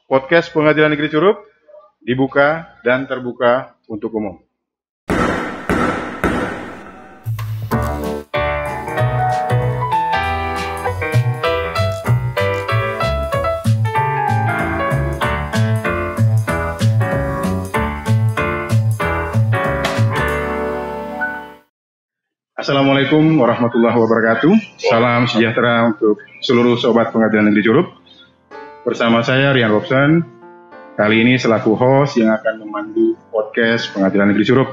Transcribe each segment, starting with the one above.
Podcast Pengadilan Negeri Curup dibuka dan terbuka untuk umum. Assalamualaikum warahmatullahi wabarakatuh. Salam sejahtera untuk seluruh sobat Pengadilan Negeri Curup. Bersama saya Rian Robson, kali ini selaku host yang akan memandu podcast Pengadilan Negeri Curup.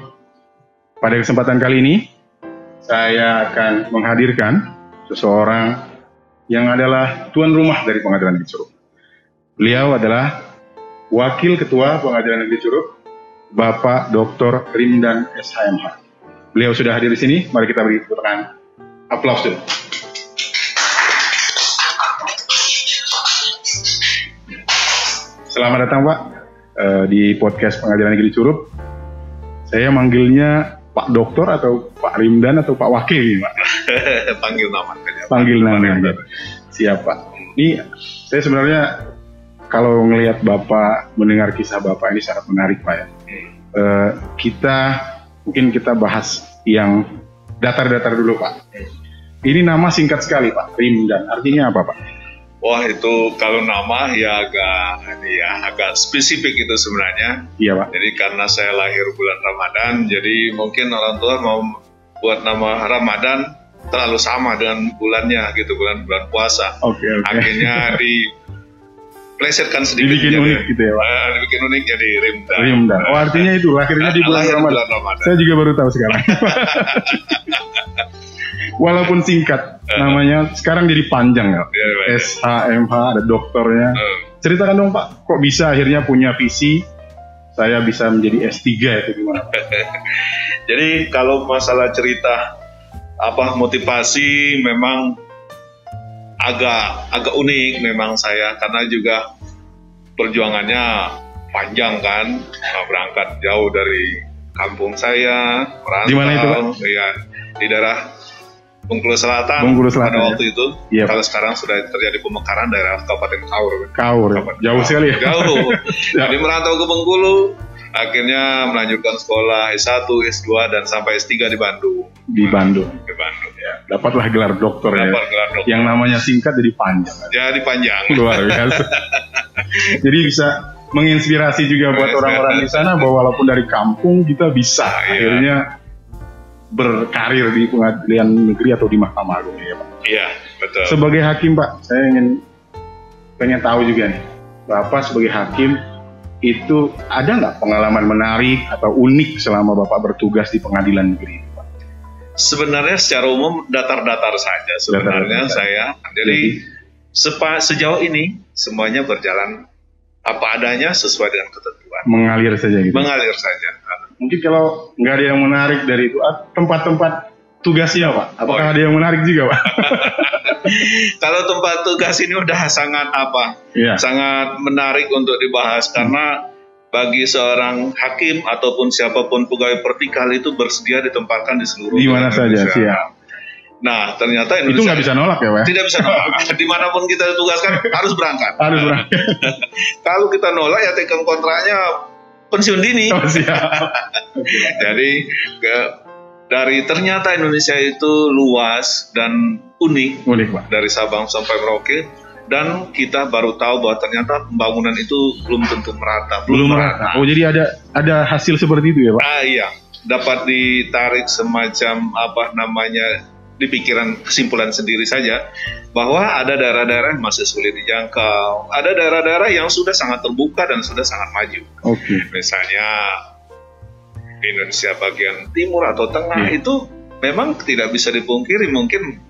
Pada kesempatan kali ini, saya akan menghadirkan seseorang yang adalah tuan rumah dari Pengadilan Negeri Curup. Beliau adalah Wakil Ketua Pengadilan Negeri Curup, Bapak Dr. Rimdan SHMH. Beliau sudah hadir di sini, mari kita beri tepuk tangan. Aplaus dulu. Selamat datang Pak di podcast Pengadilan Negeri Curup. Saya manggilnya Pak Doktor atau Pak Rimdan atau Pak Wakil Pak? Panggil nama. Panggil nama. Siap Pak. Ini saya sebenarnya kalau ngelihat Bapak, mendengar kisah Bapak ini sangat menarik Pak ya. Mungkin kita bahas yang datar-datar dulu Pak. Ini nama singkat sekali Pak, Rimdan. Artinya apa Pak? Wah itu kalau nama ya agak spesifik itu sebenarnya. Iya Pak. Jadi karena saya lahir bulan Ramadan, jadi mungkin orang tua mau buat nama Ramadan terlalu sama dengan bulannya gitu, bulan puasa. Oke. Akhirnya diplesetkan sedikit. Dibikin unik gitu ya Pak. Dibikin unik jadi Rimdan. Rimdan. Oh artinya itu lahirnya di bulan Ramadan. Saya juga baru tahu sekarang. Walaupun singkat namanya, sekarang jadi panjang ya. SHMH, ada doktornya. Ceritakan dong Pak, kok bisa akhirnya punya visi saya bisa menjadi S3 itu gimana? Jadi kalau masalah cerita motivasi memang agak unik memang saya, karena juga perjuangannya panjang kan, berangkat jauh dari kampung saya, merantau. Di mana itu Pak? Ya, di daerah Bengkulu Selatan pada waktu itu. Iya, kalau sekarang sudah terjadi pemekaran daerah Kabupaten Kaur. Jauh sekali ya? Jauh. Jadi merantau ke Bengkulu, akhirnya melanjutkan sekolah S1, S2 dan sampai S3 di Bandung. Di Bandung ya. Dapatlah gelar doktor ya. Gelar doktor. Yang namanya singkat jadi panjang. Jadi panjang. Luar biasa. Jadi bisa menginspirasi juga buat orang-orang di sana bahwa walaupun dari kampung kita bisa akhirnya berkarir di pengadilan negeri atau di Mahkamah Agung ya Pak. Iya, betul. Sebagai hakim Pak, saya pengen tahu juga nih, Bapak sebagai hakim itu ada nggak pengalaman menarik atau unik selama Bapak bertugas di pengadilan negeri Pak? Sebenarnya secara umum datar-datar saja sebenarnya saya. Jadi sejauh ini semuanya berjalan apa adanya sesuai dengan ketentuan. Mengalir saja gitu. Mengalir saja. Mungkin kalau nggak ada yang menarik dari itu, tempat-tempat tugasnya Pak, apakah ada yang menarik juga Pak? Kalau tempat tugas ini udah sangat sangat menarik untuk dibahas, karena bagi seorang hakim ataupun siapapun pegawai vertikal itu bersedia ditempatkan di seluruh di mana saja. Siap. Nah ternyata Indonesia itu nggak bisa nolak ya Pak? Tidak bisa nolak. Dimanapun kita ditugaskan harus berangkat. Harus berangkat. Kalau kita nolak ya taken kontraknya pensiun dini. Oh, siap. Jadi dari ternyata Indonesia itu luas dan unik Pak. Dari Sabang sampai Merauke, dan kita baru tahu bahwa ternyata pembangunan itu belum tentu merata. Belum merata. Oh jadi ada hasil seperti itu ya Pak? Iya, dapat ditarik semacam di pikiran kesimpulan sendiri saja bahwa ada daerah-daerah yang masih sulit dijangkau, ada daerah-daerah yang sudah sangat terbuka dan sudah sangat maju. Misalnya di Indonesia bagian timur atau tengah itu memang tidak bisa dipungkiri mungkin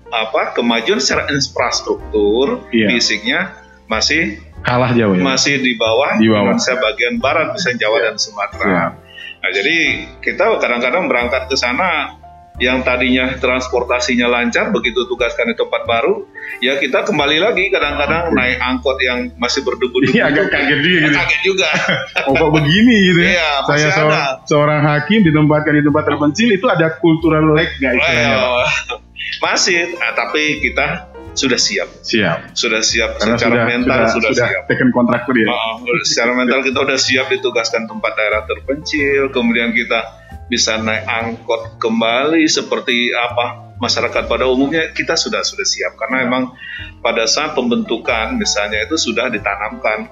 kemajuan secara infrastruktur fisiknya masih kalah jauh ya? Masih di bawah Indonesia bagian barat, misalnya Jawa dan Sumatera. Nah, jadi kita kadang-kadang berangkat ke sana yang tadinya transportasinya lancar, begitu tugaskan di tempat baru, ya kita kembali lagi kadang-kadang naik angkot yang masih berdebu-debu. Ini agak kaget juga gitu. Kaget juga. Oh kok begini gitu ya? Iya, saya seorang hakim ditempatkan di tempat terpencil, itu ada cultural lag nggak istilahnya? Masih, tapi kita sudah siap. Sudah siap. Karena secara mental sudah siap. Taken kontrak tadi ya. Secara mental kita sudah siap ditugaskan tempat daerah terpencil, kemudian kita bisa naik angkot kembali seperti apa masyarakat pada umumnya, kita sudah siap karena memang pada saat pembentukan misalnya itu sudah ditanamkan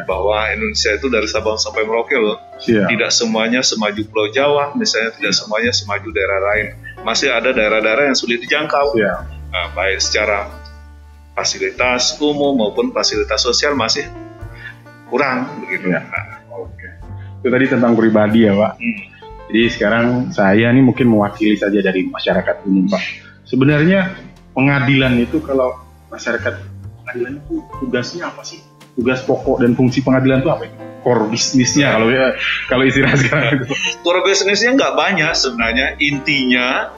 bahwa Indonesia itu dari Sabang sampai Merauke loh, tidak semuanya semaju Pulau Jawa, misalnya tidak semuanya semaju daerah lain, masih ada daerah-daerah yang sulit dijangkau, baik secara fasilitas umum maupun fasilitas sosial masih kurang begitu. Itu tadi tentang pribadi ya Pak. Jadi sekarang saya nih mungkin mewakili saja dari masyarakat umum Pak. Sebenarnya pengadilan itu, kalau masyarakat pengadilan itu tugasnya apa sih? Tugas pokok dan fungsi pengadilan itu apa? Core bisnisnya kalau istilah sekarang itu. Core bisnisnya nggak banyak sebenarnya. Intinya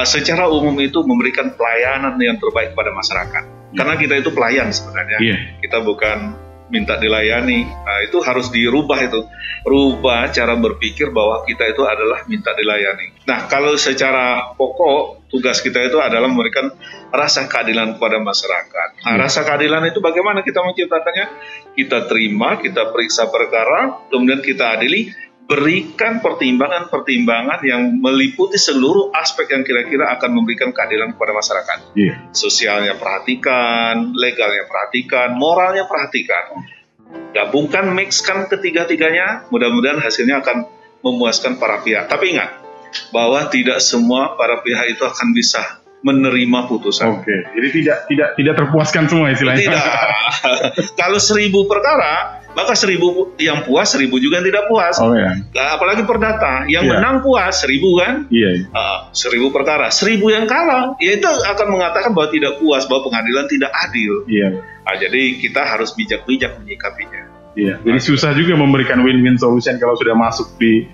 secara umum itu memberikan pelayanan yang terbaik pada masyarakat. Karena kita itu pelayan sebenarnya. Kita bukan minta dilayani. Nah, itu harus dirubah itu. Rubah cara berpikir bahwa kita itu adalah minta dilayani. Nah, kalau secara pokok tugas kita itu adalah memberikan rasa keadilan kepada masyarakat. Nah, rasa keadilan itu bagaimana kita menciptakannya? Kita terima, kita periksa perkara, kemudian kita adili, berikan pertimbangan-pertimbangan yang meliputi seluruh aspek yang kira-kira akan memberikan keadilan kepada masyarakat. Sosialnya perhatikan, legalnya perhatikan, moralnya perhatikan. Gabungkan, mixkan ketiga-tiganya, mudah-mudahan hasilnya akan memuaskan para pihak. Tapi ingat, bahwa tidak semua para pihak itu akan bisa menerima putusan. Jadi tidak terpuaskan semua istilahnya. Tidak. Kalau 1000 perkara, maka 1000 yang puas, 1000 juga yang tidak puas. Nah, apalagi perdata, yang menang puas 1000 kan? 1000 perkara, 1000 yang kalah, ya itu akan mengatakan bahwa tidak puas, bahwa pengadilan tidak adil. Nah, jadi kita harus bijak-bijak menyikapinya. Jadi susah juga memberikan win-win solution kalau sudah masuk di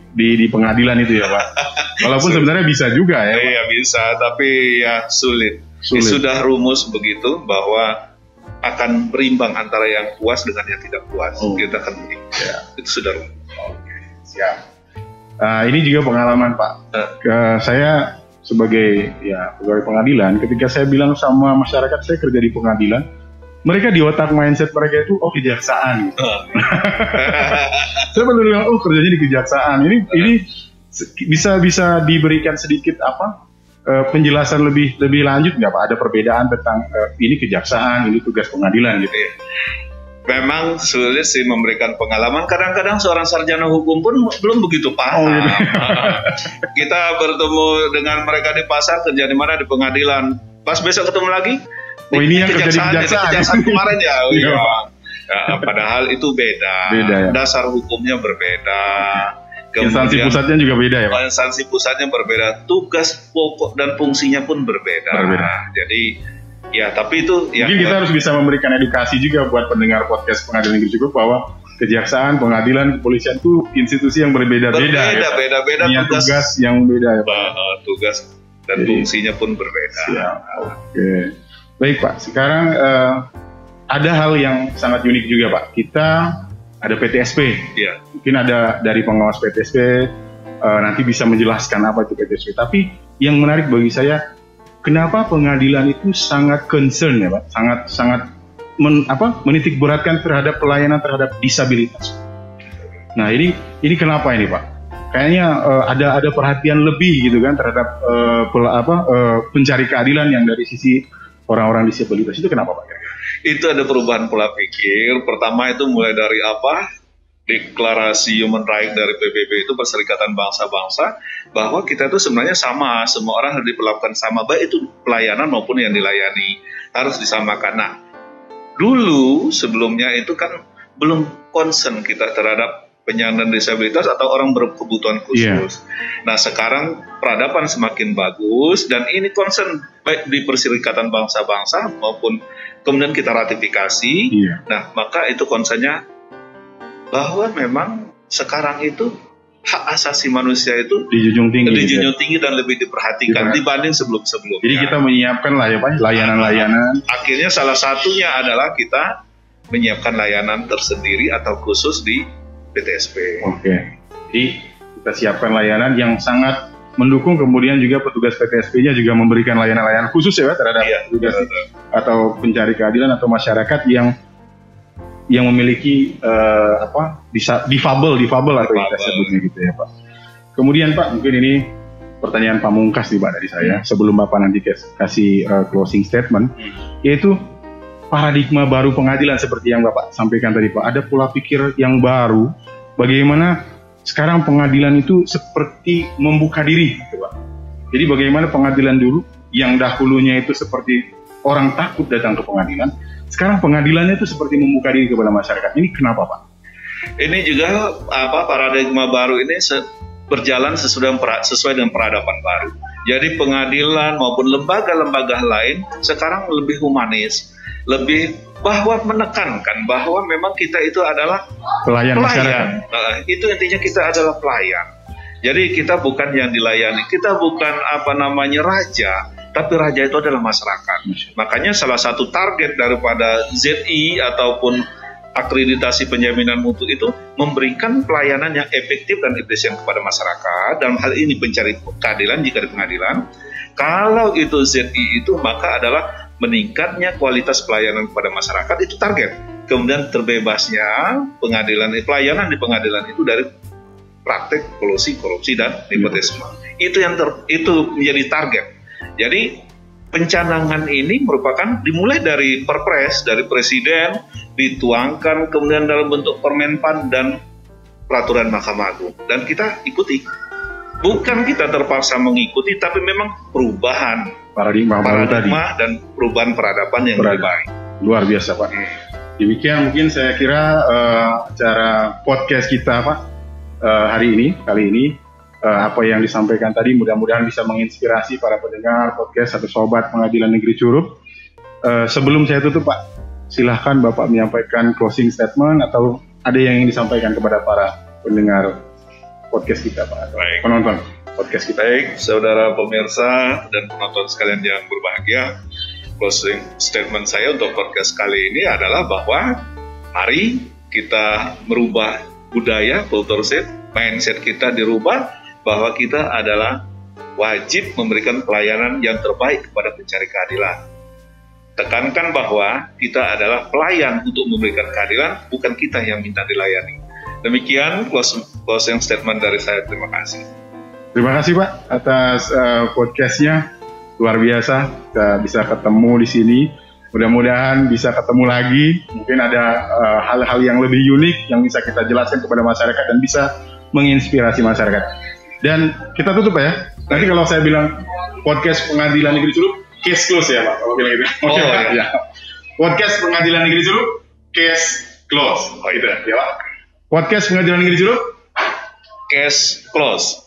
pengadilan itu ya Pak. Walaupun sebenarnya bisa juga ya Pak. Iya bisa, tapi ya sulit. Sudah rumus begitu bahwa akan berimbang antara yang puas dengan yang tidak puas. Kita akan berimbang. Itu sudah rumus. Siap. Ini juga pengalaman Pak. Saya sebagai pegawai pengadilan, ketika saya bilang sama masyarakat saya kerja di pengadilan, mereka di otak mindset mereka itu kejaksaan. Saya baru bilang kerjanya di kejaksaan. Ini bisa diberikan sedikit penjelasan lebih lanjut nggak Pak? Ada perbedaan tentang ini kejaksaan, ini tugas pengadilan gitu ya? Memang sulit sih memberikan pengalaman. Kadang-kadang seorang sarjana hukum pun belum begitu paham. Kita bertemu dengan mereka di pasar, kerja di mana, di pengadilan. Pas besok ketemu lagi, ini yang kerja di kejaksaan kemarin ya. Padahal itu beda dasar hukumnya berbeda. Instansi pusatnya juga beda ya Pak? Instansi pusatnya berbeda, tugas pokok dan fungsinya pun berbeda. Jadi tapi itu mungkin kita harus bisa memberikan edukasi juga buat pendengar podcast Pengadilan Negeri Cukup bahwa kejaksaan, pengadilan, kepolisian itu institusi yang berbeda-beda. Beda-beda tugas yang beda ya Pak. Tugas dan fungsinya pun berbeda. Baik Pak, sekarang ada hal yang sangat unik juga Pak. Kita ada PTSP. Mungkin ada dari pengawas PTSP nanti bisa menjelaskan apa itu PTSP. Tapi yang menarik bagi saya, kenapa pengadilan itu sangat concern ya Pak, sangat menitik beratkan terhadap pelayanan terhadap disabilitas. Nah ini kenapa ini Pak? Kayaknya ada perhatian lebih gitu kan terhadap pencari keadilan yang dari sisi orang-orang disabilitas. Itu kenapa Pak? Itu ada perubahan pola pikir. Pertama itu mulai dari deklarasi human right dari PBB itu, Perserikatan Bangsa-Bangsa, bahwa kita itu sebenarnya sama, semua orang harus diperlakukan sama, baik itu pelayanan maupun yang dilayani harus disamakan. Nah, dulu sebelumnya itu kan belum concern kita terhadap penyandang disabilitas atau orang berkebutuhan khusus. Nah, sekarang peradaban semakin bagus dan ini concern baik di Perserikatan Bangsa-Bangsa maupun kemudian kita ratifikasi. Nah, maka itu concernnya bahwa memang sekarang itu hak asasi manusia itu dijunjung tinggi dan lebih diperhatikan dibanding sebelum-sebelumnya. Jadi kita menyiapkan lah ya Pak, layanan-layanan. Akhirnya salah satunya adalah kita menyiapkan layanan tersendiri atau khusus di PTSP. Jadi kita siapkan layanan yang sangat mendukung, kemudian juga petugas PTSP-nya juga memberikan layanan-layanan khusus ya Pak terhadap petugas atau pencari keadilan atau masyarakat yang memiliki difabel atau yang kita sebutnya gitu ya Pak. Kemudian Pak, mungkin ini pertanyaan pamungkas nih Pak dari saya sebelum Bapak nanti kasih closing statement, yaitu paradigma baru pengadilan seperti yang Bapak sampaikan tadi Pak. Ada pola pikir yang baru bagaimana sekarang pengadilan itu seperti membuka diri gitu Pak. Jadi bagaimana pengadilan dulu yang dahulunya itu seperti orang takut datang ke pengadilan, sekarang pengadilannya itu seperti membuka diri kepada masyarakat. Ini kenapa Pak? Ini juga paradigma baru ini berjalan sesuai dengan peradaban baru. Jadi pengadilan maupun lembaga-lembaga lain sekarang lebih humanis, lebih bahwa menekankan bahwa memang kita itu adalah pelayan. Masyarakat. Itu intinya kita adalah pelayan. Jadi kita bukan yang dilayani, kita bukan raja, tapi raja itu adalah masyarakat. Makanya salah satu target daripada ZI ataupun akreditasi penjaminan mutu itu memberikan pelayanan yang efektif dan efisien kepada masyarakat. Dalam hal ini pencari keadilan jika di pengadilan. Kalau itu ZI itu maka adalah meningkatnya kualitas pelayanan kepada masyarakat, itu target. Kemudian terbebasnya pelayanan di pengadilan itu dari praktek kolusi, korupsi dan nepotisme. Itu menjadi target. Jadi pencanangan ini merupakan dimulai dari perpres dari presiden, dituangkan kemudian dalam bentuk permenpan dan peraturan Mahkamah Agung, dan kita ikuti. Bukan kita terpaksa mengikuti, tapi memang perubahan paradigma dan perubahan peradaban yang lebih baik. Luar biasa Pak. Demikian mungkin saya kira acara podcast kita Pak kali ini. Apa yang disampaikan tadi mudah-mudahan bisa menginspirasi para pendengar podcast atau sobat Pengadilan Negeri Curup. Sebelum saya tutup Pak, silahkan Bapak menyampaikan closing statement atau ada yang ingin disampaikan kepada para pendengar podcast kita Pak, baik. Penonton podcast kita. Baik, saudara pemirsa dan penonton sekalian yang berbahagia, closing statement saya untuk podcast kali ini adalah bahwa mari kita merubah budaya, culture mindset kita dirubah, bahwa kita adalah wajib memberikan pelayanan yang terbaik kepada pencari keadilan. Tekankan bahwa kita adalah pelayan untuk memberikan keadilan, bukan kita yang minta dilayani. Demikian closing statement dari saya. Terima kasih. Terima kasih Pak atas podcastnya, luar biasa. Kita bisa ketemu di sini. Mudah-mudahan bisa ketemu lagi. Mungkin ada hal-hal yang lebih unik yang bisa kita jelaskan kepada masyarakat dan bisa menginspirasi masyarakat. Dan kita tutup ya. Nanti kalau saya bilang podcast Pengadilan Negeri Curup, case close ya Pak. Kalau bilang gitu. Ya. Podcast Pengadilan Negeri Curup, case close. Gitu ya Pak. Podcast Pengadilan Negeri Curup, case close.